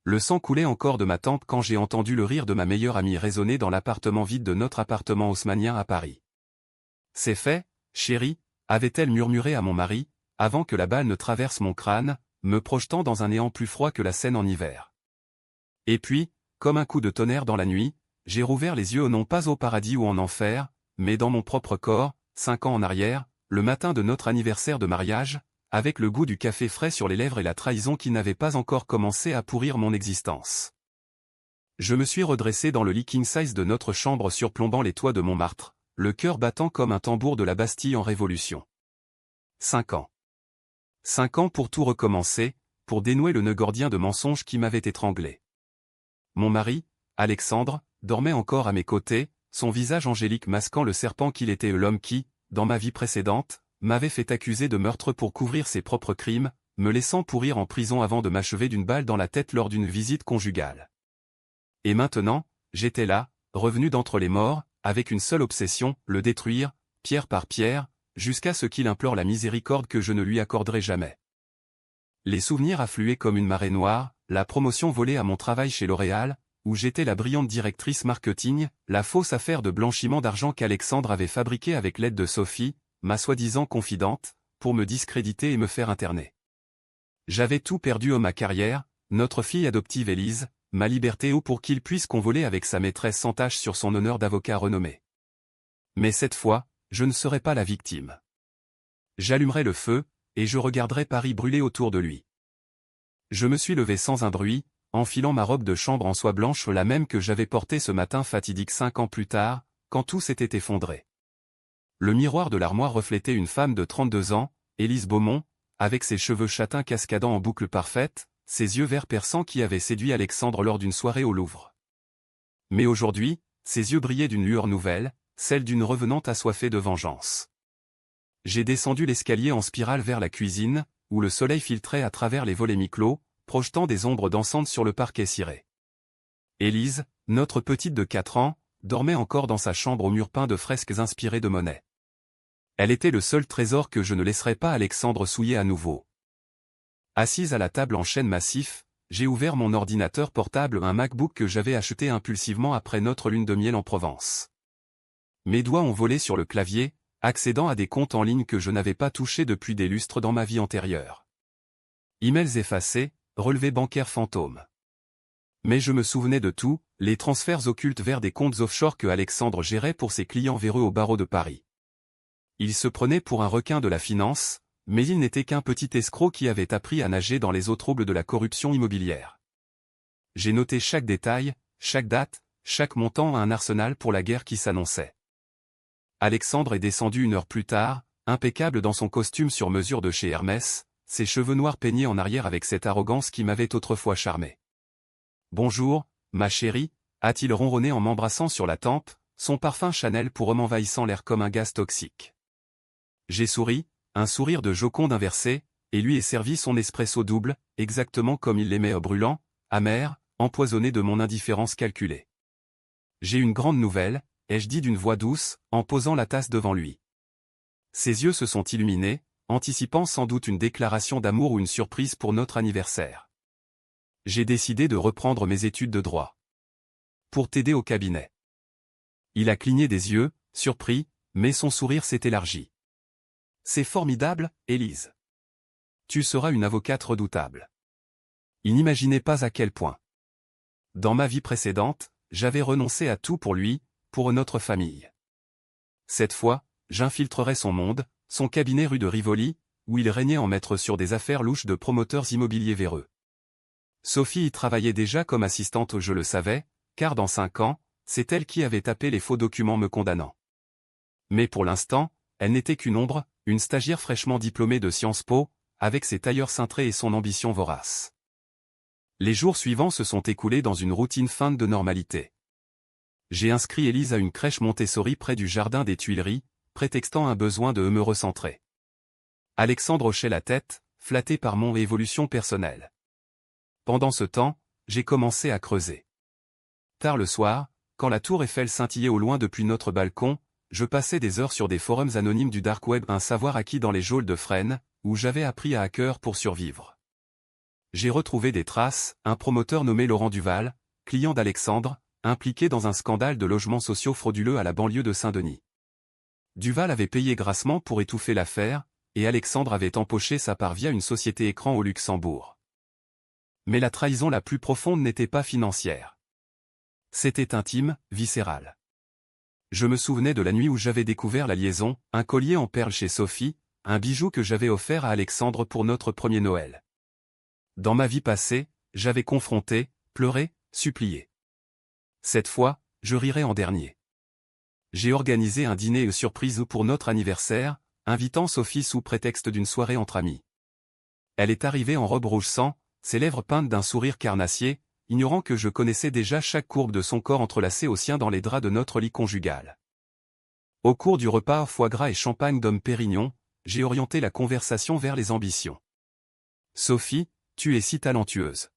Le sang coulait encore de ma tempe quand j'ai entendu le rire de ma meilleure amie résonner dans l'appartement vide de notre appartement haussmannien à Paris. C'est fait, chérie, avait-elle murmuré à mon mari, avant que la balle ne traverse mon crâne, me projetant dans un néant plus froid que la Seine en hiver. Et puis, comme un coup de tonnerre dans la nuit, j'ai rouvert les yeux non pas au paradis ou en enfer, mais dans mon propre corps, 5 ans en arrière, le matin de notre anniversaire de mariage, avec le goût du café frais sur les lèvres et la trahison qui n'avait pas encore commencé à pourrir mon existence. Je me suis redressé dans le lit king size de notre chambre surplombant les toits de Montmartre, le cœur battant comme un tambour de la Bastille en révolution. 5 ans. 5 ans pour tout recommencer, pour dénouer le nœud gordien de mensonges qui m'avait étranglé. Mon mari, Alexandre, dormait encore à mes côtés, son visage angélique masquant le serpent qu'il était l'homme qui, dans ma vie précédente, m'avait fait accuser de meurtre pour couvrir ses propres crimes, me laissant pourrir en prison avant de m'achever d'une balle dans la tête lors d'une visite conjugale. Et maintenant, j'étais là, revenu d'entre les morts, avec une seule obsession, le détruire, pierre par pierre, jusqu'à ce qu'il implore la miséricorde que je ne lui accorderai jamais. Les souvenirs affluaient comme une marée noire, la promotion volée à mon travail chez L'Oréal, où j'étais la brillante directrice marketing, la fausse affaire de blanchiment d'argent qu'Alexandre avait fabriquée avec l'aide de Sophie, ma soi-disant confidente, pour me discréditer et me faire interner. J'avais tout perdu ma carrière, notre fille adoptive Élise, ma liberté pour qu'il puisse convoler avec sa maîtresse sans tache sur son honneur d'avocat renommé. Mais cette fois, je ne serai pas la victime. J'allumerai le feu, et je regarderai Paris brûler autour de lui. Je me suis levé sans un bruit, enfilant ma robe de chambre en soie blanche, la même que j'avais portée ce matin fatidique 5 ans plus tard, quand tout s'était effondré. Le miroir de l'armoire reflétait une femme de 32 ans, Élise Beaumont, avec ses cheveux châtains cascadant en boucles parfaites, ses yeux verts perçants qui avaient séduit Alexandre lors d'une soirée au Louvre. Mais aujourd'hui, ses yeux brillaient d'une lueur nouvelle, celle d'une revenante assoiffée de vengeance. J'ai descendu l'escalier en spirale vers la cuisine, où le soleil filtrait à travers les volets mi-clos, projetant des ombres dansantes sur le parquet ciré. Élise, notre petite de 4 ans, dormait encore dans sa chambre aux murs peints de fresques inspirées de Monet. Elle était le seul trésor que je ne laisserais pas Alexandre souiller à nouveau. Assise à la table en chêne massif, j'ai ouvert mon ordinateur portable, un MacBook que j'avais acheté impulsivement après notre lune de miel en Provence. Mes doigts ont volé sur le clavier, accédant à des comptes en ligne que je n'avais pas touchés depuis des lustres dans ma vie antérieure. Emails effacés, relevés bancaires fantômes. Mais je me souvenais de tout, les transferts occultes vers des comptes offshore que Alexandre gérait pour ses clients véreux au barreau de Paris. Il se prenait pour un requin de la finance, mais il n'était qu'un petit escroc qui avait appris à nager dans les eaux troubles de la corruption immobilière. J'ai noté chaque détail, chaque date, chaque montant à un arsenal pour la guerre qui s'annonçait. Alexandre est descendu 1 heure plus tard, impeccable dans son costume sur mesure de chez Hermès, ses cheveux noirs peignés en arrière avec cette arrogance qui m'avait autrefois charmé. « Bonjour, ma chérie », a-t-il ronronné en m'embrassant sur la tempe, son parfum Chanel pour m'envahissant l'air comme un gaz toxique. J'ai souri, un sourire de Joconde inversé, et lui ai servi son espresso double, exactement comme il l'aimait, brûlant, amer, empoisonné de mon indifférence calculée. J'ai une grande nouvelle, ai-je dit d'une voix douce, en posant la tasse devant lui. Ses yeux se sont illuminés, anticipant sans doute une déclaration d'amour ou une surprise pour notre anniversaire. J'ai décidé de reprendre mes études de droit. Pour t'aider au cabinet. Il a cligné des yeux, surpris, mais son sourire s'est élargi. C'est formidable, Élise. Tu seras une avocate redoutable. Il n'imaginait pas à quel point. Dans ma vie précédente, j'avais renoncé à tout pour lui, pour notre famille. Cette fois, j'infiltrerai son monde, son cabinet rue de Rivoli, où il régnait en maître sur des affaires louches de promoteurs immobiliers véreux. Sophie y travaillait déjà comme assistante, je le savais, car dans 5 ans, c'est elle qui avait tapé les faux documents me condamnant. Mais pour l'instant, elle n'était qu'une ombre, une stagiaire fraîchement diplômée de Sciences Po, avec ses tailleurs cintrés et son ambition vorace. Les jours suivants se sont écoulés dans une routine feinte de normalité. J'ai inscrit Élise à une crèche Montessori près du jardin des Tuileries, prétextant un besoin de me recentrer. Alexandre hochait la tête, flatté par mon évolution personnelle. Pendant ce temps, j'ai commencé à creuser. Tard le soir, quand la tour Eiffel scintillait au loin depuis notre balcon, je passais des heures sur des forums anonymes du dark web, un savoir acquis dans les geôles de Fresnes, où j'avais appris à hacker pour survivre. J'ai retrouvé des traces, un promoteur nommé Laurent Duval, client d'Alexandre, impliqué dans un scandale de logements sociaux frauduleux à la banlieue de Saint-Denis. Duval avait payé grassement pour étouffer l'affaire, et Alexandre avait empoché sa part via une société écran au Luxembourg. Mais la trahison la plus profonde n'était pas financière. C'était intime, viscéral. Je me souvenais de la nuit où j'avais découvert la liaison, un collier en perles chez Sophie, un bijou que j'avais offert à Alexandre pour notre premier Noël. Dans ma vie passée, j'avais confronté, pleuré, supplié. Cette fois, je rirai en dernier. J'ai organisé un dîner surprise pour notre anniversaire, invitant Sophie sous prétexte d'une soirée entre amis. Elle est arrivée en robe rouge sang, ses lèvres peintes d'un sourire carnassier, ignorant que je connaissais déjà chaque courbe de son corps entrelacé au sien dans les draps de notre lit conjugal. Au cours du repas foie gras et champagne d'Homme Pérignon, j'ai orienté la conversation vers les ambitions. Sophie, tu es si talentueuse.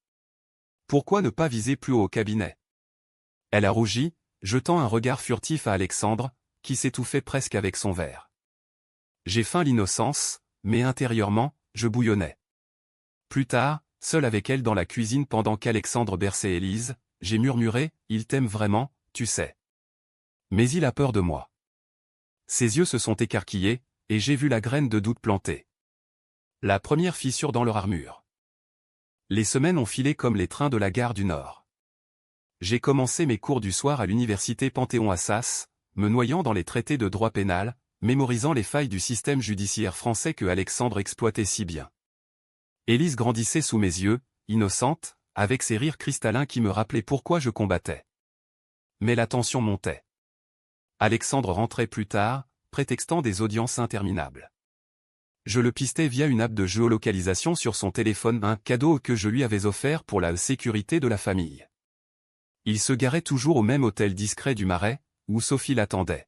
Pourquoi ne pas viser plus haut au cabinet? Elle a rougi, jetant un regard furtif à Alexandre, qui s'étouffait presque avec son verre. J'ai feint l'innocence, mais intérieurement, je bouillonnais. Plus tard, seul avec elle dans la cuisine pendant qu'Alexandre berçait Élise, j'ai murmuré, il t'aime vraiment, tu sais. Mais il a peur de moi. Ses yeux se sont écarquillés, et j'ai vu la graine de doute plantée. La première fissure dans leur armure. Les semaines ont filé comme les trains de la gare du Nord. J'ai commencé mes cours du soir à l'université Panthéon-Assas, me noyant dans les traités de droit pénal, mémorisant les failles du système judiciaire français que Alexandre exploitait si bien. Élise grandissait sous mes yeux, innocente, avec ses rires cristallins qui me rappelaient pourquoi je combattais. Mais la tension montait. Alexandre rentrait plus tard, prétextant des audiences interminables. Je le pistais via une app de géolocalisation sur son téléphone, un cadeau que je lui avais offert pour la sécurité de la famille. Il se garait toujours au même hôtel discret du Marais, où Sophie l'attendait.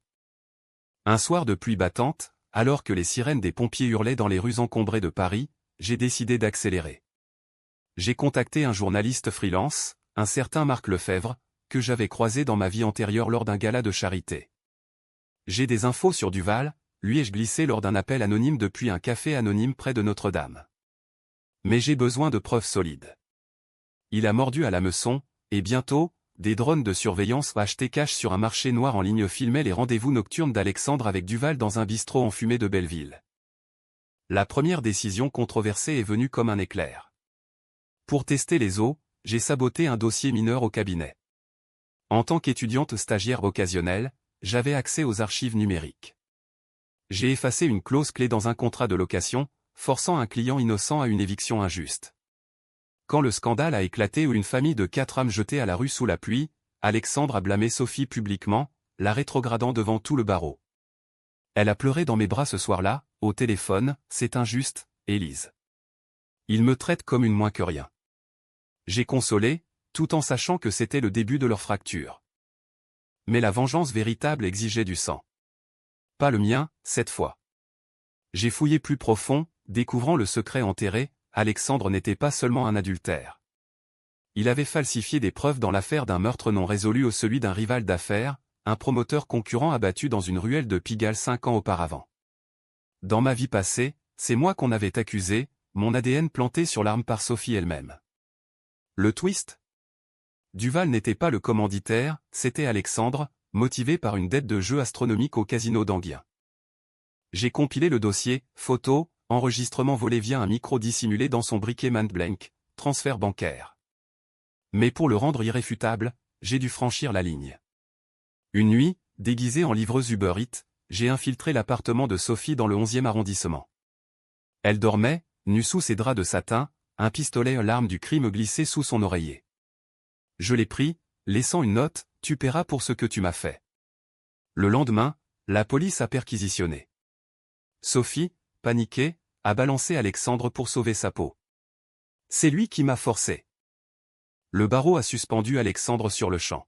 Un soir de pluie battante, alors que les sirènes des pompiers hurlaient dans les rues encombrées de Paris, j'ai décidé d'accélérer. J'ai contacté un journaliste freelance, un certain Marc Lefebvre, que j'avais croisé dans ma vie antérieure lors d'un gala de charité. J'ai des infos sur Duval, lui ai-je glissé lors d'un appel anonyme depuis un café anonyme près de Notre-Dame. Mais j'ai besoin de preuves solides. Il a mordu à l'hameçon, et bientôt, des drones de surveillance achetés cash sur un marché noir en ligne filmaient les rendez-vous nocturnes d'Alexandre avec Duval dans un bistrot enfumé de Belleville. La première décision controversée est venue comme un éclair. Pour tester les os, j'ai saboté un dossier mineur au cabinet. En tant qu'étudiante stagiaire occasionnelle, j'avais accès aux archives numériques. J'ai effacé une clause clé dans un contrat de location, forçant un client innocent à une éviction injuste. Quand le scandale a éclaté où une famille de 4 âmes jetées à la rue sous la pluie, Alexandre a blâmé Sophie publiquement, la rétrogradant devant tout le barreau. Elle a pleuré dans mes bras ce soir-là, au téléphone, c'est injuste, Élise. Ils me traitent comme une moins que rien. J'ai consolé, tout en sachant que c'était le début de leur fracture. Mais la vengeance véritable exigeait du sang. Pas le mien, cette fois. J'ai fouillé plus profond, découvrant le secret enterré, Alexandre n'était pas seulement un adultère. Il avait falsifié des preuves dans l'affaire d'un meurtre non résolu ou celui d'un rival d'affaires, un promoteur concurrent abattu dans une ruelle de Pigalle 5 ans auparavant. Dans ma vie passée, c'est moi qu'on avait accusé, mon ADN planté sur l'arme par Sophie elle-même. Le twist? Duval n'était pas le commanditaire, c'était Alexandre, motivé par une dette de jeu astronomique au casino d'Anguien. J'ai compilé le dossier, photos, enregistrement volé via un micro dissimulé dans son briquet Mandblank, transfert bancaire. Mais pour le rendre irréfutable, j'ai dû franchir la ligne. Une nuit, déguisée en livreuse Uber Eats, j'ai infiltré l'appartement de Sophie dans le 11e arrondissement. Elle dormait, nue sous ses draps de satin, un pistolet à l'arme du crime glissé sous son oreiller. Je l'ai pris, laissant une note, tu paieras pour ce que tu m'as fait. Le lendemain, la police a perquisitionné. Sophie, paniquée, a balancé Alexandre pour sauver sa peau. C'est lui qui m'a forcé. Le barreau a suspendu Alexandre sur le champ.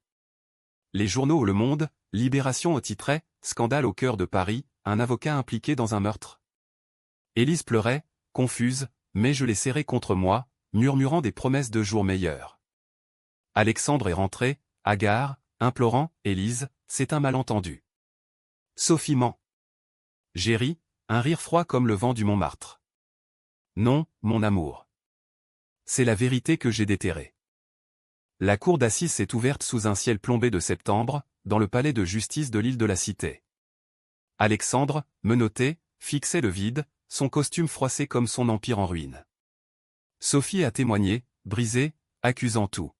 Les journaux Le Monde, Libération au titrait, scandale au cœur de Paris, un avocat impliqué dans un meurtre. Élise pleurait, confuse, mais je l'ai serrée contre moi, murmurant des promesses de jours meilleurs. Alexandre est rentré, hagard, implorant, Élise, c'est un malentendu. Sophie ment. J'ai ri, un rire froid comme le vent du Montmartre. Non, mon amour. C'est la vérité que j'ai déterrée. La cour d'assises s'est ouverte sous un ciel plombé de septembre, dans le palais de justice de l'île de la Cité. Alexandre, menotté, fixait le vide, son costume froissé comme son empire en ruine. Sophie a témoigné, brisée, accusant tout.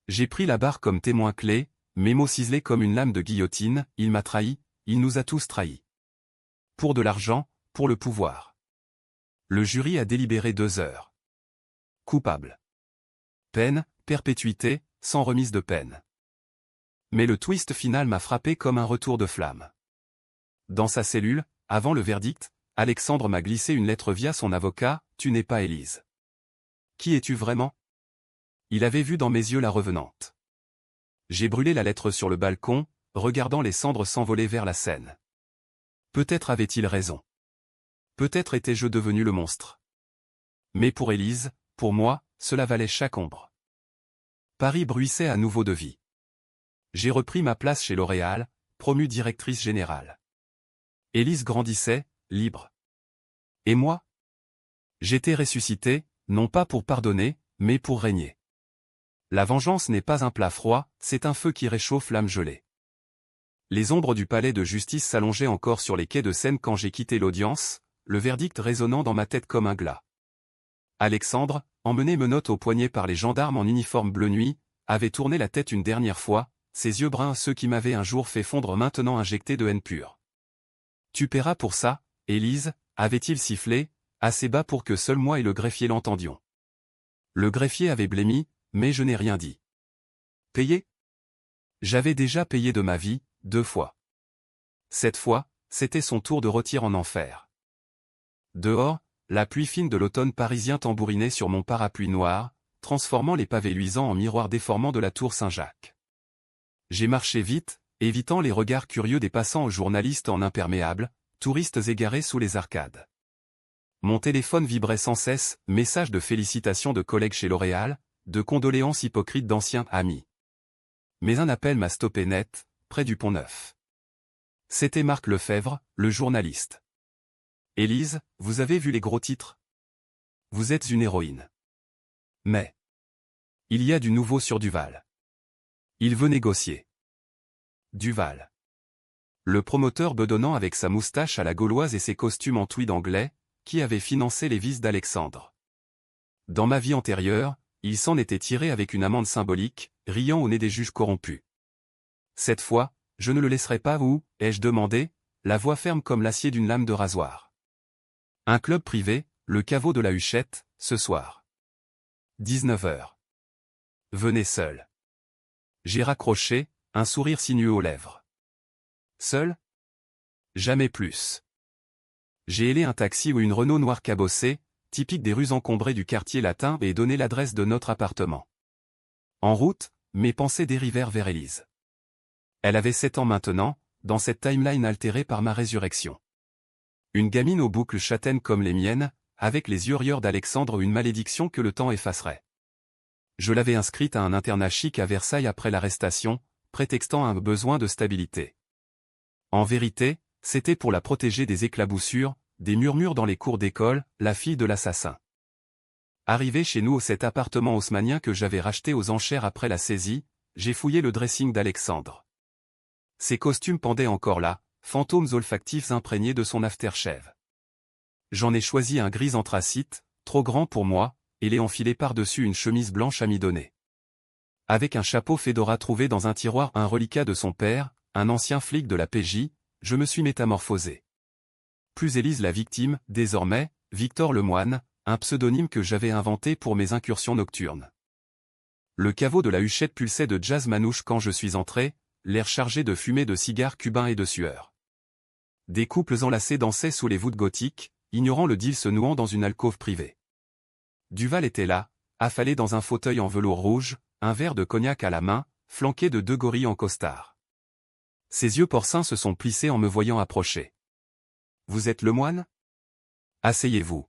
J'ai pris la barre comme témoin clé, mes mots ciselés comme une lame de guillotine, il m'a trahi, il nous a tous trahis. Pour de l'argent, pour le pouvoir. Le jury a délibéré 2 heures. Coupable. Peine, perpétuité, sans remise de peine. Mais le twist final m'a frappé comme un retour de flamme. Dans sa cellule, avant le verdict, Alexandre m'a glissé une lettre via son avocat, « Tu n'es pas Élise. Qui es-tu vraiment ?» Il avait vu dans mes yeux la revenante. J'ai brûlé la lettre sur le balcon, regardant les cendres s'envoler vers la Seine. Peut-être avait-il raison. Peut-être étais-je devenu le monstre. Mais pour Élise, pour moi, cela valait chaque ombre. Paris bruissait à nouveau de vie. J'ai repris ma place chez L'Oréal, promue directrice générale. Élise grandissait, libre. Et moi? J'étais ressuscité, non pas pour pardonner, mais pour régner. La vengeance n'est pas un plat froid, c'est un feu qui réchauffe l'âme gelée. Les ombres du palais de justice s'allongeaient encore sur les quais de Seine quand j'ai quitté l'audience, le verdict résonnant dans ma tête comme un glas. Alexandre, emmené menottes au poignet par les gendarmes en uniforme bleu nuit, avait tourné la tête une dernière fois, ses yeux bruns ceux qui m'avaient un jour fait fondre maintenant injectés de haine pure. Tu paieras pour ça, Élise, avait-il sifflé, assez bas pour que seul moi et le greffier l'entendions. Le greffier avait blêmi, mais je n'ai rien dit. Payer? J'avais déjà payé de ma vie, 2 fois. Cette fois, c'était son tour de rôtir en enfer. Dehors, la pluie fine de l'automne parisien tambourinait sur mon parapluie noir, transformant les pavés luisants en miroirs déformants de la tour Saint-Jacques. J'ai marché vite, évitant les regards curieux des passants aux journalistes en imperméable, touristes égarés sous les arcades. Mon téléphone vibrait sans cesse, messages de félicitations de collègues chez L'Oréal, de condoléances hypocrites d'anciens amis. Mais un appel m'a stoppé net, près du Pont-Neuf. C'était Marc Lefebvre, le journaliste. « Élise, vous avez vu les gros titres? Vous êtes une héroïne. Mais il y a du nouveau sur Duval. Il veut négocier. » Duval. Le promoteur bedonnant avec sa moustache à la gauloise et ses costumes en tweed anglais, qui avait financé les vices d'Alexandre. Dans ma vie antérieure, il s'en était tiré avec une amende symbolique, riant au nez des juges corrompus. Cette fois, je ne le laisserai pas où, ai-je demandé, la voix ferme comme l'acier d'une lame de rasoir. Un club privé, le caveau de la Huchette, ce soir. 19h. Venez seul. J'ai raccroché, un sourire sinueux aux lèvres. Seul? Jamais plus. J'ai hélé un taxi ou une Renault noire cabossée, typique des rues encombrées du quartier latin et donné l'adresse de notre appartement. En route, mes pensées dérivèrent vers Élise. Elle avait 7 ans maintenant, dans cette timeline altérée par ma résurrection. Une gamine aux boucles châtaines comme les miennes, avec les yeux rieurs d'Alexandre ou une malédiction que le temps effacerait. Je l'avais inscrite à un internat chic à Versailles après l'arrestation, prétextant un besoin de stabilité. En vérité, c'était pour la protéger des éclaboussures, des murmures dans les cours d'école, la fille de l'assassin. Arrivé chez nous au cet appartement haussmannien que j'avais racheté aux enchères après la saisie, j'ai fouillé le dressing d'Alexandre. Ses costumes pendaient encore là, fantômes olfactifs imprégnés de son aftershave. J'en ai choisi un gris anthracite, trop grand pour moi, et l'ai enfilé par-dessus une chemise blanche amidonnée. Avec un chapeau fedora trouvé dans un tiroir, un reliquat de son père, un ancien flic de la PJ, je me suis métamorphosé. Plus Élise la victime, désormais, Victor Lemoine, un pseudonyme que j'avais inventé pour mes incursions nocturnes. Le caveau de la Huchette pulsait de jazz manouche quand je suis entré, l'air chargé de fumée de cigares cubains et de sueur. Des couples enlacés dansaient sous les voûtes gothiques, ignorant le deal se nouant dans une alcôve privée. Duval était là, affalé dans un fauteuil en velours rouge, un verre de cognac à la main, flanqué de 2 gorilles en costard. Ses yeux porcins se sont plissés en me voyant approcher. « Vous êtes Lemoine ? Asseyez-vous.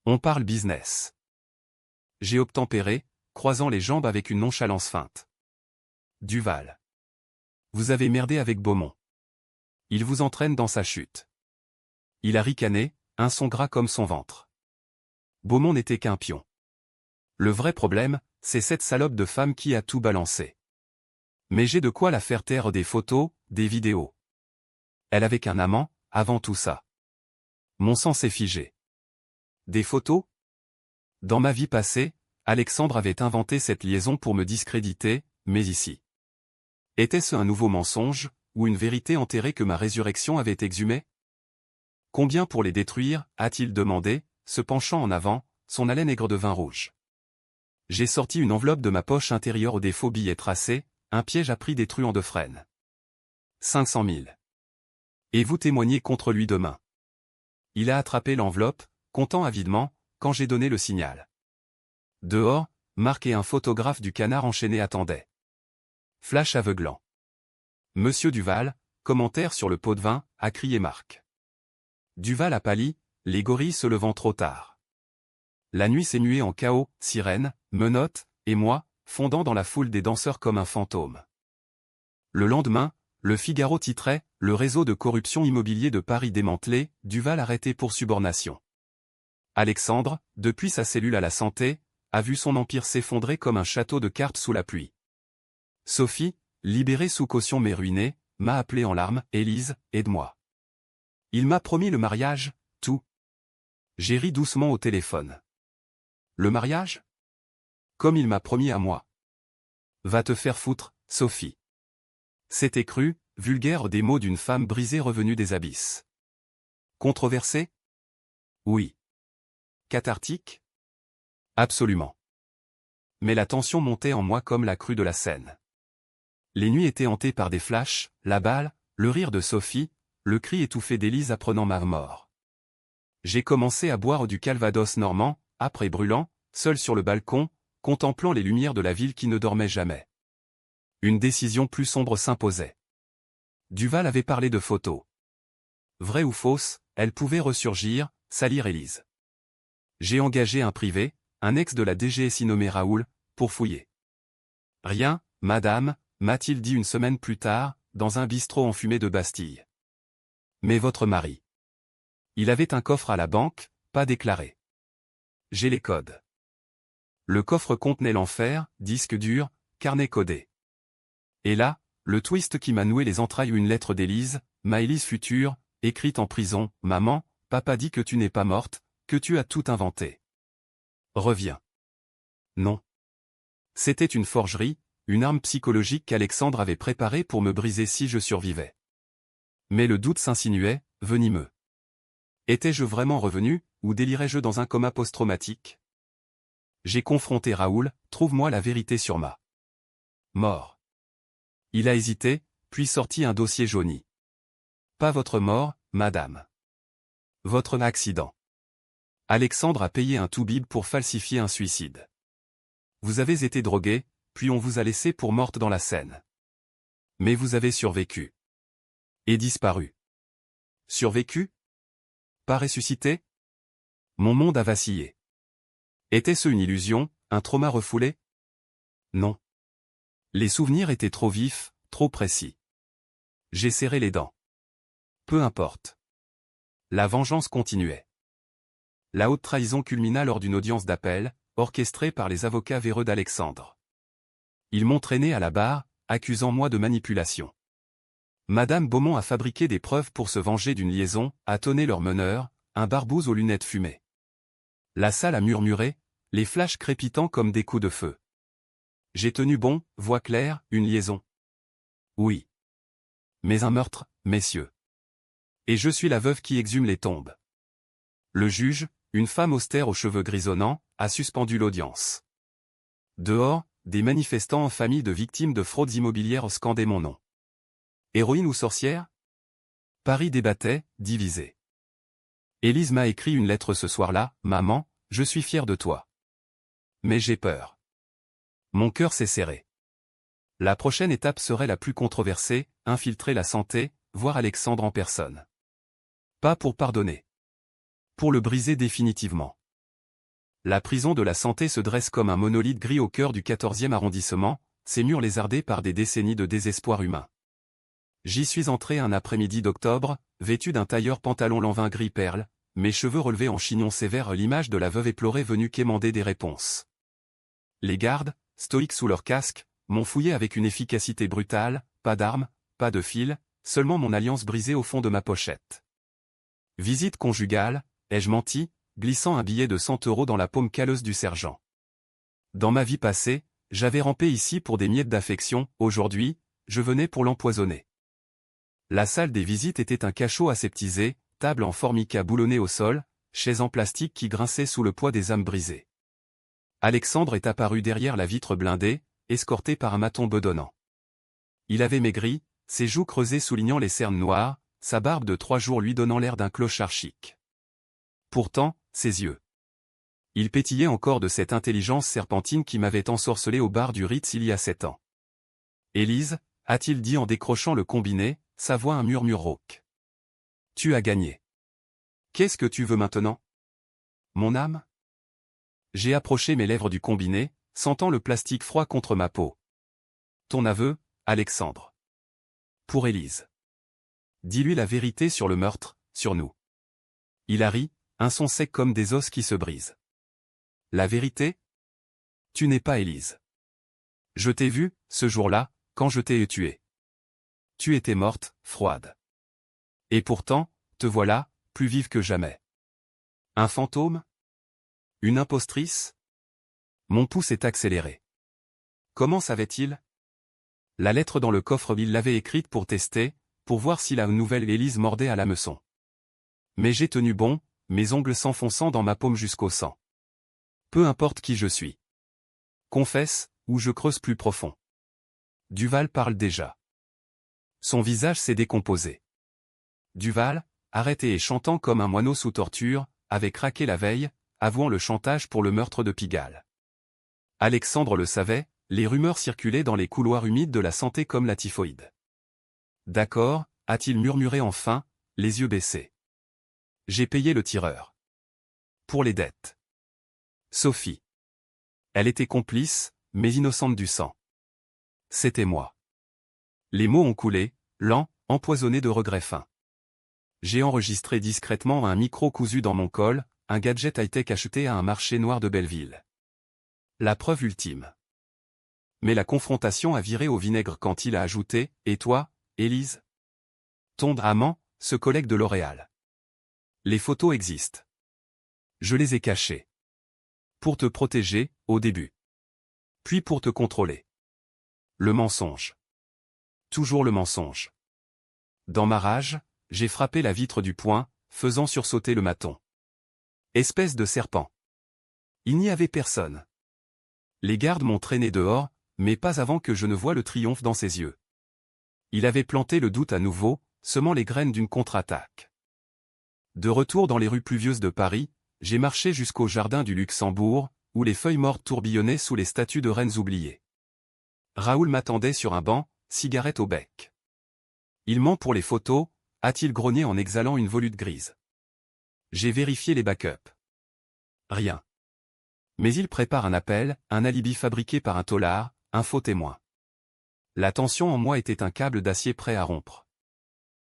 On parle business. » J'ai obtempéré, croisant les jambes avec une nonchalance feinte. Duval. Vous avez merdé avec Beaumont. Il vous entraîne dans sa chute. Il a ricané, un son gras comme son ventre. Beaumont n'était qu'un pion. Le vrai problème, c'est cette salope de femme qui a tout balancé. Mais j'ai de quoi la faire taire des photos, des vidéos. Elle avait qu'un amant, avant tout ça. Mon sang s'est figé. Des photos? Dans ma vie passée, Alexandre avait inventé cette liaison pour me discréditer, mais ici. Était-ce un nouveau mensonge, ou une vérité enterrée que ma résurrection avait exhumée? Combien pour les détruire, a-t-il demandé, se penchant en avant, son haleine aigre de vin rouge. J'ai sorti une enveloppe de ma poche intérieure aux défauts billets tracés, un piège à prix des truands de Fresnes. 500 000. Et vous témoignez contre lui demain. Il a attrapé l'enveloppe, comptant avidement, quand j'ai donné le signal. Dehors, Marc et un photographe du Canard enchaîné attendaient. Flash aveuglant. Monsieur Duval, commentaire sur le pot de vin, a crié Marc. Duval a pâli, les gorilles se levant trop tard. La nuit s'est muée en chaos, sirène, menottes, et moi, fondant dans la foule des danseurs comme un fantôme. Le lendemain, le Figaro titrait « Le réseau de corruption immobilier de Paris démantelé, Duval arrêté pour subornation ». Alexandre, depuis sa cellule à la santé, a vu son empire s'effondrer comme un château de cartes sous la pluie. Sophie, libérée sous caution mais ruinée, m'a appelé en larmes « Élise, aide-moi ». Il m'a promis le mariage, tout. J'ai ri doucement au téléphone. Le mariage? Comme il m'a promis à moi. Va te faire foutre, Sophie. C'était cru, vulgaire des mots d'une femme brisée revenue des abysses. Controversé? Oui. Cathartique? Absolument. Mais la tension montait en moi comme la crue de la Seine. Les nuits étaient hantées par des flashs, la balle, le rire de Sophie, le cri étouffé d'Élise apprenant ma mort. J'ai commencé à boire du calvados normand, âpre et brûlant, seul sur le balcon, contemplant les lumières de la ville qui ne dormait jamais. Une décision plus sombre s'imposait. Duval avait parlé de photos. Vraie ou fausse, elle pouvait ressurgir, salir Élise. J'ai engagé un privé, un ex de la DGSI nommé Raoul, pour fouiller. Rien, madame, m'a-t-il dit une semaine plus tard, dans un bistrot enfumé de Bastille. Mais votre mari. Il avait un coffre à la banque, pas déclaré. J'ai les codes. Le coffre contenait l'enfer, disque dur, carnet codé. Et là, le twist qui m'a noué les entrailles une lettre d'Élise, ma Élise future, écrite en prison, « Maman, papa dit que tu n'es pas morte, que tu as tout inventé. Reviens. » Non. C'était une forgerie, une arme psychologique qu'Alexandre avait préparée pour me briser si je survivais. Mais le doute s'insinuait, venimeux. Étais-je vraiment revenu, ou délirais-je dans un coma post-traumatique? J'ai confronté Raoul, trouve-moi la vérité sur ma mort. Il a hésité, puis sorti un dossier jauni. Pas votre mort, madame. Votre accident. Alexandre a payé un toubib pour falsifier un suicide. Vous avez été drogué, puis on vous a laissé pour morte dans la Seine. Mais vous avez survécu. Et disparu. Survécu? Pas ressuscité? Mon monde a vacillé. Était-ce une illusion, un trauma refoulé? Non. Les souvenirs étaient trop vifs, trop précis. J'ai serré les dents. Peu importe. La vengeance continuait. La haute trahison culmina lors d'une audience d'appel, orchestrée par les avocats véreux d'Alexandre. Ils m'ont traîné à la barre, accusant moi de manipulation. Madame Beaumont a fabriqué des preuves pour se venger d'une liaison, a tonné leur meneur, un barbouze aux lunettes fumées. La salle a murmuré, les flashs crépitant comme des coups de feu. J'ai tenu bon, voix claire, une liaison. Oui. Mais un meurtre, messieurs. Et je suis la veuve qui exhume les tombes. Le juge, une femme austère aux cheveux grisonnants, a suspendu l'audience. Dehors, des manifestants en famille de victimes de fraudes immobilières scandaient mon nom. Héroïne ou sorcière? Paris débattait, divisé. Élise m'a écrit une lettre ce soir-là, « Maman, je suis fière de toi. Mais j'ai peur. » Mon cœur s'est serré. La prochaine étape serait la plus controversée, infiltrer la santé, voir Alexandre en personne. Pas pour pardonner. Pour le briser définitivement. La prison de la santé se dresse comme un monolithe gris au cœur du 14e arrondissement, ses murs lézardés par des décennies de désespoir humain. J'y suis entré un après-midi d'octobre, vêtu d'un tailleur pantalon lanvin gris perle, mes cheveux relevés en chignon sévère l'image de la veuve éplorée venue quémander des réponses. Les gardes, stoïques sous leur casque, m'ont fouillé avec une efficacité brutale, pas d'armes, pas de fil, seulement mon alliance brisée au fond de ma pochette. Visite conjugale, ai-je menti, glissant un billet de 100 € dans la paume calleuse du sergent. Dans ma vie passée, j'avais rampé ici pour des miettes d'affection, aujourd'hui, je venais pour l'empoisonner. La salle des visites était un cachot aseptisé, table en formica boulonnée au sol, chaise en plastique qui grinçait sous le poids des âmes brisées. Alexandre est apparu derrière la vitre blindée, escorté par un maton bedonnant. Il avait maigri, ses joues creusées soulignant les cernes noires, sa barbe de 3 jours lui donnant l'air d'un clochard chic. Pourtant, ses yeux. Il pétillait encore de cette intelligence serpentine qui m'avait ensorcelé au bar du Ritz il y a 7 ans. « Élise » a-t-il dit en décrochant le combiné, sa voix un murmure rauque. « Tu as gagné. Qu'est-ce que tu veux maintenant ? Mon âme ?» J'ai approché mes lèvres du combiné, sentant le plastique froid contre ma peau. « Ton aveu, Alexandre. Pour Élise. Dis-lui la vérité sur le meurtre, sur nous. » Il a ri, un son sec comme des os qui se brisent. « La vérité ? Tu n'es pas Élise. Je t'ai vue, ce jour-là, quand je t'ai tuée. Tu étais morte, froide. Et pourtant, te voilà, plus vive que jamais. Un fantôme ? Une impostrice ? » Mon pouls s'est accéléré. Comment savait-il ? La lettre dans le coffre, il l'avait écrite pour tester, pour voir si la nouvelle Élise mordait à l'hameçon. Mais j'ai tenu bon, mes ongles s'enfonçant dans ma paume jusqu'au sang. Peu importe qui je suis. Confesse, ou je creuse plus profond. Duval parle déjà. Son visage s'est décomposé. Duval, arrêté et chantant comme un moineau sous torture, avait craqué la veille, avouant le chantage pour le meurtre de Pigalle. Alexandre le savait, les rumeurs circulaient dans les couloirs humides de la santé comme la typhoïde. D'accord, a-t-il murmuré enfin, les yeux baissés. J'ai payé le tireur. Pour les dettes. Sophie. Elle était complice, mais innocente du sang. C'était moi. Les mots ont coulé, lents, empoisonnés de regrets fins. J'ai enregistré discrètement un micro cousu dans mon col, un gadget high-tech acheté à un marché noir de Belleville. La preuve ultime. Mais la confrontation a viré au vinaigre quand il a ajouté « Et toi, Élise ? Ton amant, ce collègue de L'Oréal. Les photos existent. Je les ai cachées. Pour te protéger, au début. Puis pour te contrôler. Le mensonge. Toujours le mensonge. Dans ma rage, j'ai frappé la vitre du poing, faisant sursauter le maton. Espèce de serpent. Il n'y avait personne. Les gardes m'ont traîné dehors, mais pas avant que je ne voie le triomphe dans ses yeux. Il avait planté le doute à nouveau, semant les graines d'une contre-attaque. De retour dans les rues pluvieuses de Paris, j'ai marché jusqu'au jardin du Luxembourg, où les feuilles mortes tourbillonnaient sous les statues de reines oubliées. Raoul m'attendait sur un banc, cigarette au bec. Il ment pour les photos, a-t-il grogné en exhalant une volute grise. J'ai vérifié les backups. Rien. Mais il prépare un appel, un alibi fabriqué par un tôlard, un faux témoin. La tension en moi était un câble d'acier prêt à rompre.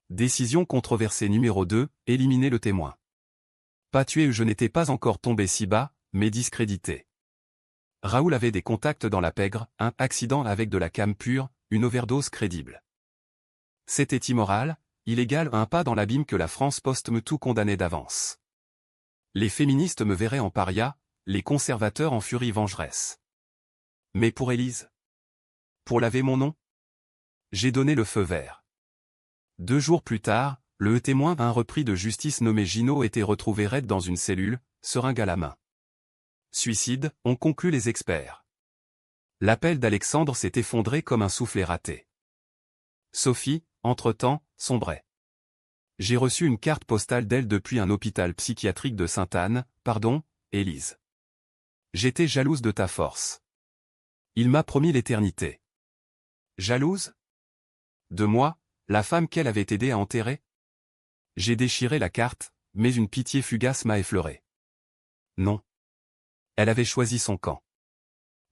Décision controversée numéro 2, éliminer le témoin. Pas tué, je n'étais pas encore tombé si bas, mais discrédité. Raoul avait des contacts dans la pègre, un accident avec de la cam pure, une overdose crédible. C'était immoral, illégal, un pas dans l'abîme que la France poste me tout condamnait d'avance. Les féministes me verraient en paria, les conservateurs en furie vengeresse. Mais pour Élise ? Pour laver mon nom ? J'ai donné le feu vert. 2 jours plus tard, le témoin, un repris de justice nommé Gino, était retrouvé raide dans une cellule, seringue à la main. Suicide, ont conclu les experts. L'appel d'Alexandre s'est effondré comme un soufflet raté. Sophie, entre-temps, sombrait. J'ai reçu une carte postale d'elle depuis un hôpital psychiatrique de Sainte-Anne, pardon, Élise. J'étais jalouse de ta force. Il m'a promis l'éternité. Jalouse ? De moi, la femme qu'elle avait aidé à enterrer ? J'ai déchiré la carte, mais une pitié fugace m'a effleuré. Non. Elle avait choisi son camp.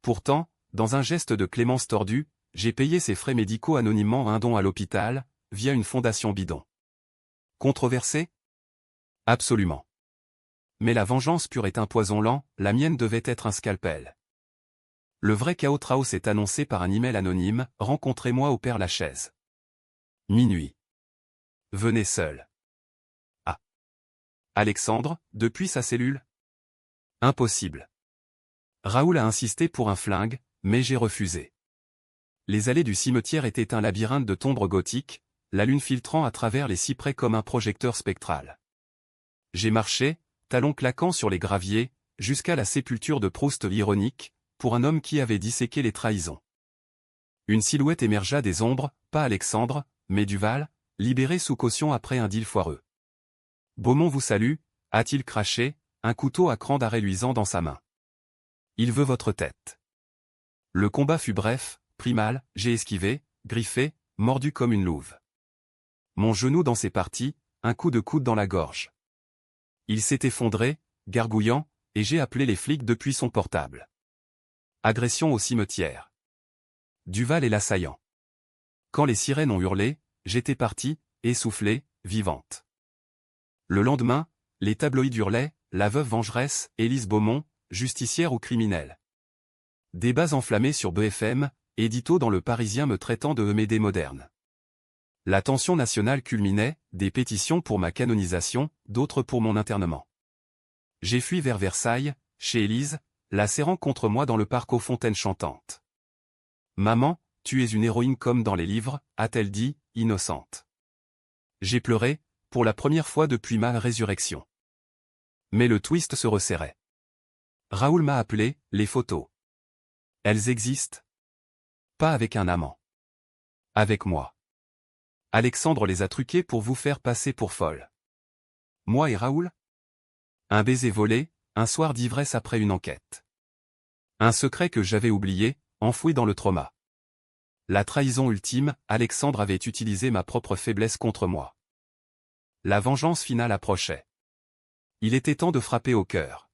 Pourtant, dans un geste de clémence tordue, j'ai payé ses frais médicaux anonymement un don à l'hôpital, via une fondation bidon. Controversé ? Absolument. Mais la vengeance pure est un poison lent, la mienne devait être un scalpel. Le vrai chaos Traos est annoncé par un email anonyme, rencontrez-moi au Père-Lachaise. Minuit. Venez seul. Ah. Alexandre, depuis sa cellule? Impossible. Raoul a insisté pour un flingue, mais j'ai refusé. Les allées du cimetière étaient un labyrinthe de tombes gothiques, la lune filtrant à travers les cyprès comme un projecteur spectral. J'ai marché, talons claquants sur les graviers, jusqu'à la sépulture de Proust ironique, pour un homme qui avait disséqué les trahisons. Une silhouette émergea des ombres, pas Alexandre, mais Duval, libéré sous caution après un deal foireux. Beaumont vous salue, a-t-il craché, un couteau à cran d'arrêt luisant dans sa main. Il veut votre tête. Le combat fut bref, pris mal, j'ai esquivé, griffé, mordu comme une louve. Mon genou dans ses parties, un coup de coude dans la gorge. Il s'est effondré, gargouillant, et j'ai appelé les flics depuis son portable. Agression au cimetière. Duval est l'assaillant. Quand les sirènes ont hurlé, j'étais partie, essoufflée, vivante. Le lendemain, les tabloïds hurlaient, la veuve vengeresse, Élise Beaumont, justicière ou criminelle. Débats enflammés sur BFM, édito dans Le Parisien me traitant de Eumédée moderne. La tension nationale culminait, des pétitions pour ma canonisation, d'autres pour mon internement. J'ai fui vers Versailles, chez Élise, la serrant contre moi dans le parc aux fontaines chantantes. Maman, tu es une héroïne comme dans les livres, a-t-elle dit, innocente. J'ai pleuré, pour la première fois depuis ma résurrection. Mais le twist se resserrait. Raoul m'a appelé, les photos. Elles existent. Pas avec un amant. Avec moi. Alexandre les a truquées pour vous faire passer pour folle. Moi et Raoul? Un baiser volé, un soir d'ivresse après une enquête. Un secret que j'avais oublié, enfoui dans le trauma. La trahison ultime, Alexandre avait utilisé ma propre faiblesse contre moi. La vengeance finale approchait. Il était temps de frapper au cœur.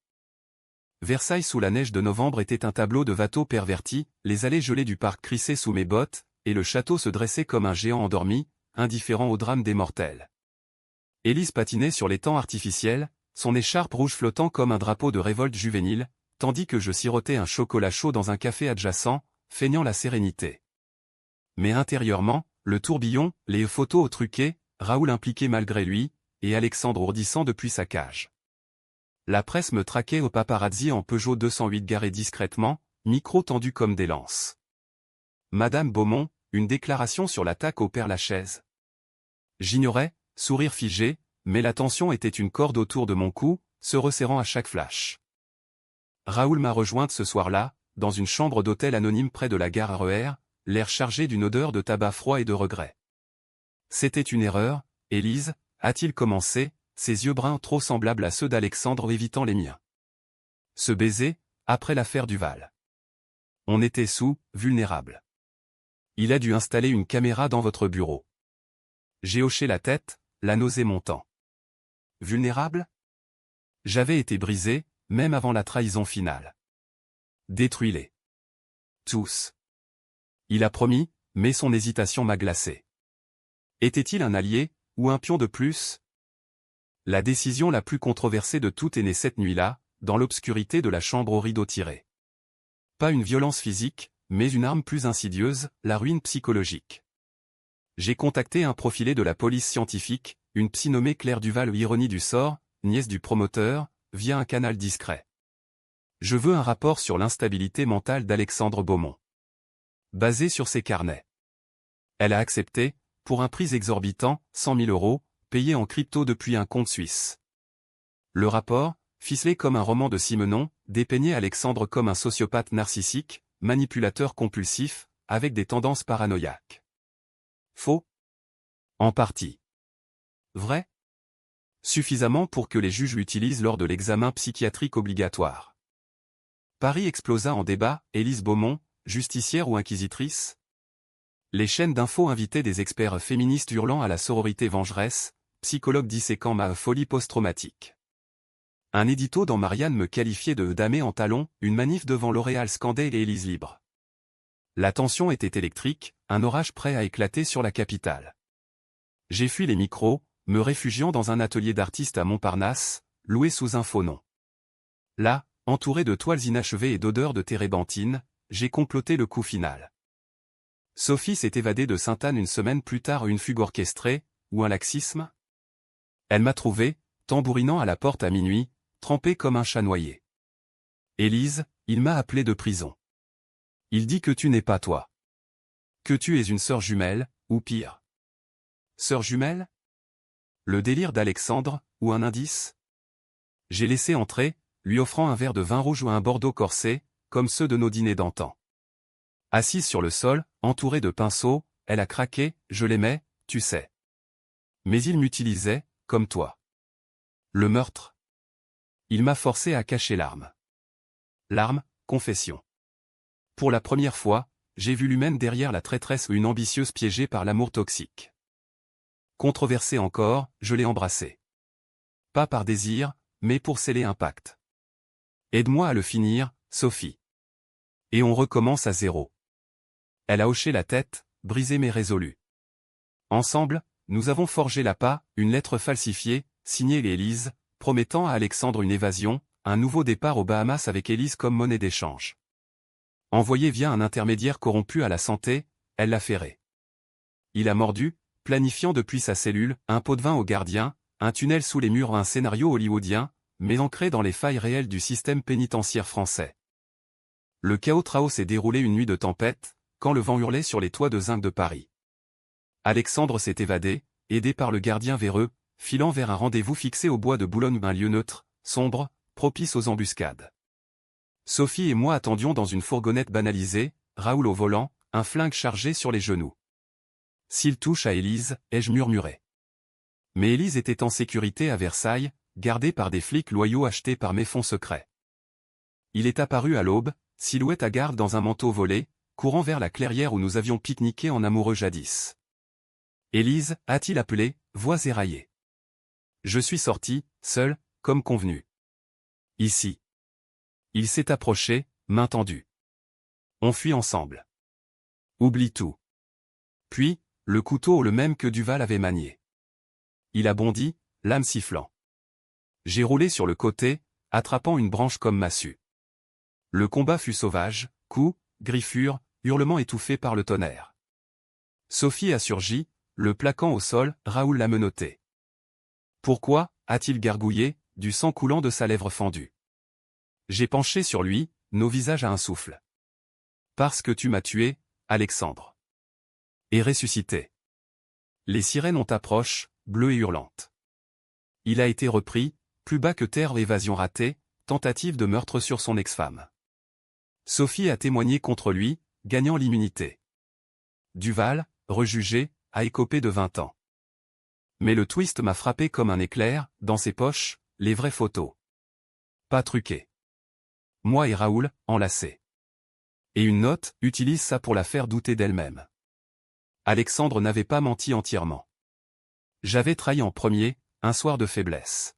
Versailles sous la neige de novembre était un tableau de Watteau perverti, les allées gelées du parc crissaient sous mes bottes, et le château se dressait comme un géant endormi, indifférent au drame des mortels. Élise patinait sur l'étang artificiel, son écharpe rouge flottant comme un drapeau de révolte juvénile, tandis que je sirotais un chocolat chaud dans un café adjacent, feignant la sérénité. Mais intérieurement, le tourbillon, les photos au truqué, Raoul impliqué malgré lui, et Alexandre ourdissant depuis sa cage. La presse me traquait au paparazzi en Peugeot 208 garé discrètement, micro tendu comme des lances. Madame Beaumont, une déclaration sur l'attaque au Père-Lachaise. J'ignorais, sourire figé, mais la tension était une corde autour de mon cou, se resserrant à chaque flash. Raoul m'a rejointe ce soir-là, dans une chambre d'hôtel anonyme près de la gare RER, l'air chargé d'une odeur de tabac froid et de regret. C'était une erreur, Élise, a-t-il commencé, ses yeux bruns trop semblables à ceux d'Alexandre évitant les miens. Ce baiser, après l'affaire Duval. On était vulnérables. Il a dû installer une caméra dans votre bureau. J'ai hoché la tête, la nausée montant. Vulnérable? J'avais été brisé, même avant la trahison finale. Détruis-les. Tous. Il a promis, mais son hésitation m'a glacé. Était-il un allié, ou un pion de plus? La décision la plus controversée de toutes est née cette nuit-là, dans l'obscurité de la chambre aux rideaux tirés. Pas une violence physique, mais une arme plus insidieuse, la ruine psychologique. J'ai contacté un profilé de la police scientifique, une psy nommée Claire Duval, ironie du sort, nièce du promoteur, via un canal discret. Je veux un rapport sur l'instabilité mentale d'Alexandre Beaumont. Basé sur ses carnets. Elle a accepté, pour un prix exorbitant, 100 000 €, payé en crypto depuis un compte suisse. Le rapport, ficelé comme un roman de Simenon, dépeignait Alexandre comme un sociopathe narcissique, manipulateur compulsif, avec des tendances paranoïaques. Faux? En partie. Vrai? Suffisamment pour que les juges l'utilisent lors de l'examen psychiatrique obligatoire. Paris explosa en débat, Élise Beaumont, justicière ou inquisitrice? Les chaînes d'infos invitaient des experts féministes hurlant à la sororité vengeresse, psychologues disséquant ma folie post-traumatique. Un édito dans Marianne me qualifiait de damé en talons, une manif devant L'Oréal scandait et Élise libre. La tension était électrique, un orage prêt à éclater sur la capitale. J'ai fui les micros, me réfugiant dans un atelier d'artiste à Montparnasse, loué sous un faux nom. Là, entouré de toiles inachevées et d'odeurs de térébenthine, j'ai comploté le coup final. Sophie s'est évadée de Sainte-Anne une semaine plus tard. Une fugue orchestrée, ou un laxisme? Elle m'a trouvé, tambourinant à la porte à minuit, trempé comme un chat noyé. Élise, il m'a appelé de prison. Il dit que tu n'es pas toi. Que tu es une sœur jumelle, ou pire. Sœur jumelle? Le délire d'Alexandre, ou un indice? J'ai laissé entrer, lui offrant un verre de vin rouge ou un bordeaux corsé, comme ceux de nos dîners d'antan. Assise sur le sol, entourée de pinceaux, elle a craqué, je l'aimais, tu sais. Mais il m'utilisait, comme toi. Le meurtre. Il m'a forcé à cacher l'arme. L'arme, confession. Pour la première fois, j'ai vu l'humaine derrière la traîtresse, une ambitieuse piégée par l'amour toxique. Controversée encore, je l'ai embrassée. Pas par désir, mais pour sceller un pacte. Aide-moi à le finir, Sophie. Et on recommence à zéro. Elle a hoché la tête, brisé mais résolue. Ensemble, nous avons forgé l'appât, une lettre falsifiée, signée Élise, promettant à Alexandre une évasion, un nouveau départ aux Bahamas avec Élise comme monnaie d'échange. Envoyée via un intermédiaire corrompu à la santé, elle l'a ferré. Il a mordu, planifiant depuis sa cellule, un pot de vin au gardien, un tunnel sous les murs, un scénario hollywoodien, mais ancré dans les failles réelles du système pénitentiaire français. Le chaos Trao s'est déroulé une nuit de tempête, quand le vent hurlait sur les toits de zinc de Paris. Alexandre s'est évadé, aidé par le gardien véreux, filant vers un rendez-vous fixé au bois de Boulogne, un lieu neutre, sombre, propice aux embuscades. Sophie et moi attendions dans une fourgonnette banalisée, Raoul au volant, un flingue chargé sur les genoux. S'il touche à Élise, ai-je murmuré. Mais Élise était en sécurité à Versailles, gardée par des flics loyaux achetés par mes fonds secrets. Il est apparu à l'aube, silhouette hagarde dans un manteau volé, courant vers la clairière où nous avions pique-niqué en amoureux jadis. Élise, a-t-il appelé, voix éraillée. Je suis sorti, seul, comme convenu. Ici. Il s'est approché, main tendue. On fuit ensemble. Oublie tout. Puis, le couteau le même que Duval avait manié. Il a bondi, l'âme sifflant. J'ai roulé sur le côté, attrapant une branche comme massue. Le combat fut sauvage, coups, griffures, hurlements étouffés par le tonnerre. Sophie a surgi, le plaquant au sol, Raoul l'a menotté. Pourquoi, a-t-il gargouillé, du sang coulant de sa lèvre fendue. J'ai penché sur lui, nos visages à un souffle. Parce que tu m'as tué, Alexandre. Et ressuscité. Les sirènes ont approché, bleues et hurlantes. Il a été repris, plus bas que terre, évasion ratée, tentative de meurtre sur son ex-femme. Sophie a témoigné contre lui, gagnant l'immunité. Duval, rejugé, a écopé de 20 ans. Mais le twist m'a frappé comme un éclair, dans ses poches, les vraies photos. Pas truquées. Moi et Raoul, enlacés. Et une note, utilise ça pour la faire douter d'elle-même. Alexandre n'avait pas menti entièrement. J'avais trahi en premier, un soir de faiblesse.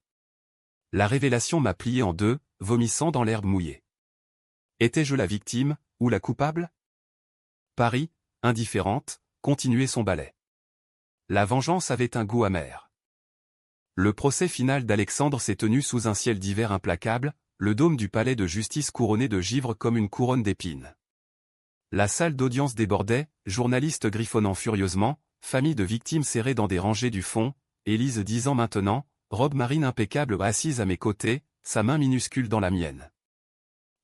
La révélation m'a plié en deux, vomissant dans l'herbe mouillée. Étais-je la victime, ou la coupable? Paris, indifférente, continuait son ballet. La vengeance avait un goût amer. Le procès final d'Alexandre s'est tenu sous un ciel d'hiver implacable, le dôme du palais de justice couronné de givre comme une couronne d'épines. La salle d'audience débordait, journalistes griffonnant furieusement, familles de victimes serrées dans des rangées du fond, Élise 10 ans maintenant, robe marine impeccable assise à mes côtés, sa main minuscule dans la mienne.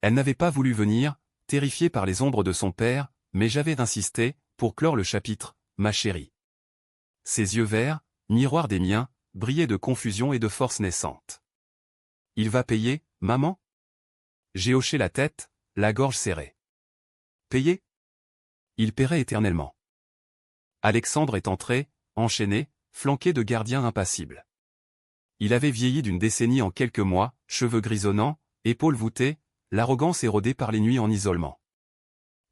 Elle n'avait pas voulu venir, terrifiée par les ombres de son père, mais j'avais insisté, pour clore le chapitre, ma chérie. Ses yeux verts, miroir des miens, brillaient de confusion et de force naissante. Il va payer, maman? J'ai hoché la tête, la gorge serrée. Payer? Il paierait éternellement. Alexandre est entré, enchaîné, flanqué de gardiens impassibles. Il avait vieilli d'une décennie en quelques mois, cheveux grisonnants, épaules voûtées, l'arrogance érodée par les nuits en isolement.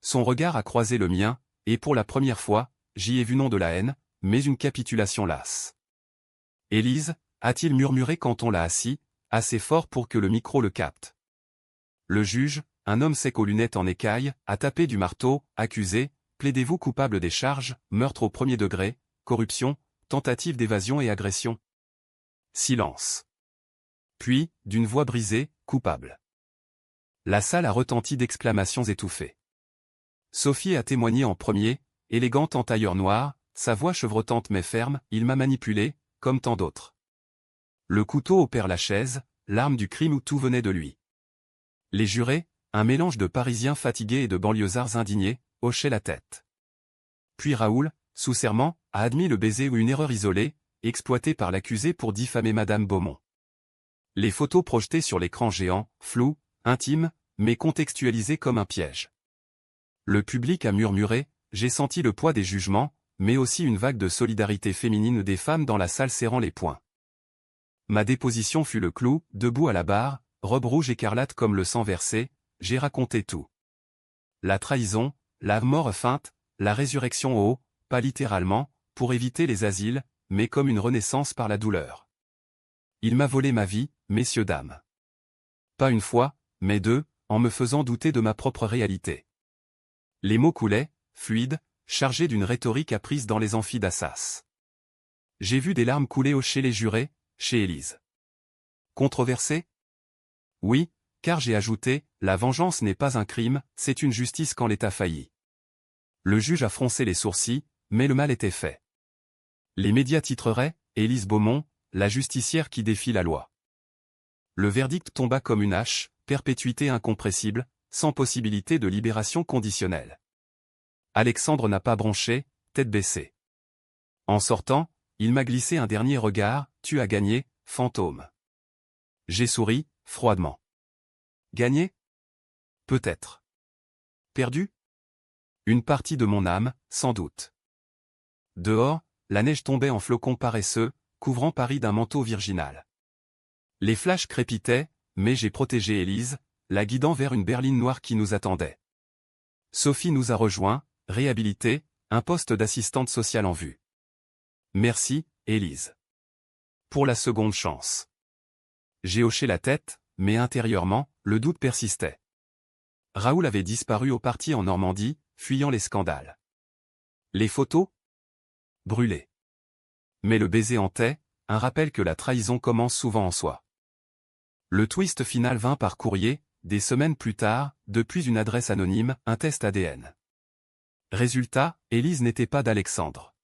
Son regard a croisé le mien, et pour la première fois, j'y ai vu non de la haine, mais une capitulation lasse. Élise, a-t-il murmuré quand on l'a assis, assez fort pour que le micro le capte. Le juge, un homme sec aux lunettes en écaille, a tapé du marteau, accusé, plaidez-vous coupable des charges, meurtre au premier degré, corruption, tentative d'évasion et agression. Silence. Puis, d'une voix brisée, coupable. La salle a retenti d'exclamations étouffées. Sophie a témoigné en premier, élégante en tailleur noir, sa voix chevrotante mais ferme, il m'a manipulé, comme tant d'autres. Le couteau au Père-Lachaise, l'arme du crime où tout venait de lui. Les jurés, un mélange de Parisiens fatigués et de banlieusards indignés, hochaient la tête. Puis Raoul, sous serment, a admis le baiser ou une erreur isolée, exploitée par l'accusé pour diffamer Madame Beaumont. Les photos projetées sur l'écran géant, floues, intimes, mais contextualisées comme un piège. Le public a murmuré, j'ai senti le poids des jugements, mais aussi une vague de solidarité féminine des femmes dans la salle serrant les poings. Ma déposition fut le clou, debout à la barre, robe rouge écarlate comme le sang versé, j'ai raconté tout. La trahison, la mort feinte, la résurrection au haut, pas littéralement, pour éviter les asiles, mais comme une renaissance par la douleur. Il m'a volé ma vie, messieurs dames. Pas une fois, mais deux, en me faisant douter de ma propre réalité. Les mots coulaient, fluides, chargés d'une rhétorique apprise dans les amphis d'Assas. J'ai vu des larmes couler chez les jurés, chez Élise. Controversé? Oui, car j'ai ajouté, la vengeance n'est pas un crime, c'est une justice quand l'État faillit. Le juge a froncé les sourcils, mais le mal était fait. Les médias titreraient, Élise Beaumont, la justicière qui défie la loi. Le verdict tomba comme une hache, perpétuité incompressible, sans possibilité de libération conditionnelle. Alexandre n'a pas bronché, tête baissée. En sortant, il m'a glissé un dernier regard, tu as gagné, fantôme. J'ai souri, froidement. Gagné? Peut-être. Perdu? Une partie de mon âme, sans doute. Dehors, la neige tombait en flocons paresseux, couvrant Paris d'un manteau virginal. Les flashs crépitaient, mais j'ai protégé Élise, la guidant vers une berline noire qui nous attendait. Sophie nous a rejoints, réhabilitée, un poste d'assistante sociale en vue. Merci, Élise. Pour la seconde chance. J'ai hoché la tête, mais intérieurement, le doute persistait. Raoul avait disparu au parti en Normandie, fuyant les scandales. Les photos? Brûlées. Mais le baiser hantait, un rappel que la trahison commence souvent en soi. Le twist final vint par courrier, des semaines plus tard, depuis une adresse anonyme, un test ADN. Résultat, Élise n'était pas d'Alexandre.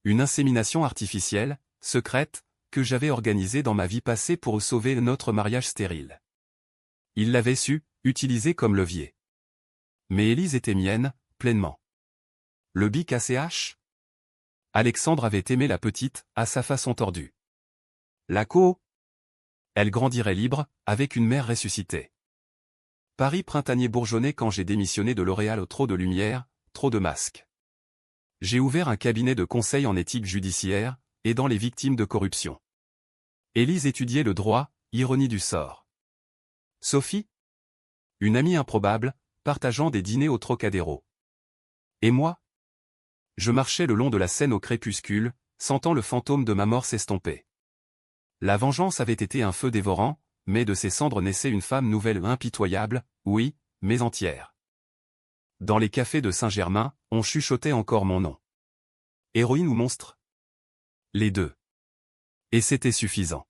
Une insémination artificielle, secrète, que j'avais organisée dans ma vie passée pour sauver notre mariage stérile. Il l'avait su, utilisé comme levier. Mais Élise était mienne, pleinement. Le bic ACH? Alexandre avait aimé la petite, à sa façon tordue. La co? Elle grandirait libre, avec une mère ressuscitée. Paris printanier bourgeonnait quand j'ai démissionné de L'Oréal. Trop de lumière, trop de masques. J'ai ouvert un cabinet de conseil en éthique judiciaire, aidant les victimes de corruption. Élise étudiait le droit, ironie du sort. Sophie? Une amie improbable, partageant des dîners au Trocadéro. Et moi? Je marchais le long de la Seine au crépuscule, sentant le fantôme de ma mort s'estomper. La vengeance avait été un feu dévorant, mais de ses cendres naissait une femme nouvelle impitoyable, oui, mais entière. Dans les cafés de Saint-Germain, on chuchotait encore mon nom. Héroïne ou monstre? Les deux. Et c'était suffisant.